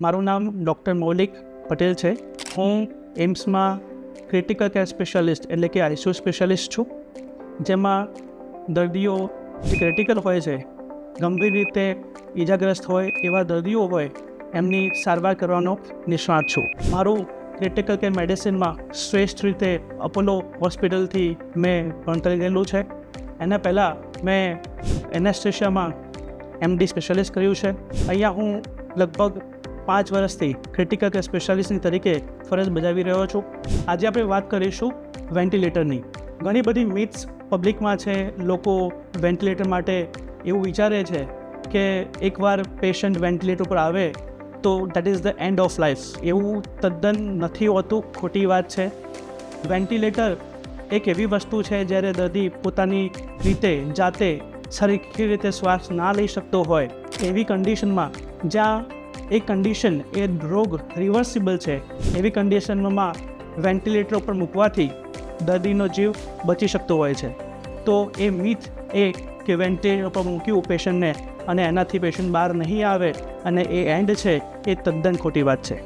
મારું નામ ડૉક્ટર મૌલિક પટેલ છે. હું એમ્સમાં ક્રિટિકલ કેર સ્પેશિયાલિસ્ટ એટલે કે આઈસીયુ સ્પેશિયાલિસ્ટ છું, જેમાં દર્દીઓ જે ક્રિટિકલ હોય છે, ગંભીર રીતે ઈજાગ્રસ્ત હોય એવા દર્દીઓ હોય એમની સારવાર કરવાનો નિષ્ણાત છું. મારું ક્રિટિકલ કેર મેડિસિનમાં શ્રેષ્ઠ રીતે અપોલો હોસ્પિટલથી મેં ભણતર કરેલું છે. એના પહેલાં મેં એનેસ્થેશિયામાં MD સ્પેશિયાલિસ્ટ કર્યું છે. અહીંયા હું લગભગ 5 વર્ષથી ક્રિટિકલ કેર સ્પેશિયાલિસ્ટની તરીકે ફરજ બજાવી રહ્યો છું. આજે આપણે વાત કરીશું વેન્ટિલેટરની. ઘણી બધી મિથ્સ પબ્લિકમાં છે. લોકો વેન્ટિલેટર માટે એવું વિચારે છે કે એકવાર પેશન્ટ વેન્ટિલેટર પર આવે તો that is the end of life. એવું તદ્દન નથી હોતું, ખોટી વાત છે. વેન્ટિલેટર એક એવી વસ્તુ છે જ્યારે દર્દી પોતાની રીતે જાતે સરખી રીતે શ્વાસ ના લઈ શકતો હોય એવી કન્ડિશનમાં, જ્યાં એ કન્ડિશન એ રોગ રિવર્સિબલ છે, એવી કન્ડિશનમાં વેન્ટિલેટર ઉપર મૂકવાથી દર્દીનો જીવ બચી શકતો હોય છે. તો એ મિથ એ કે વેન્ટિલેટર પર મૂક્યું પેશન્ટને અને એનાથી પેશન્ટ બહાર નહીં આવે અને એ એન્ડ છે, એ તદ્દન ખોટી વાત છે.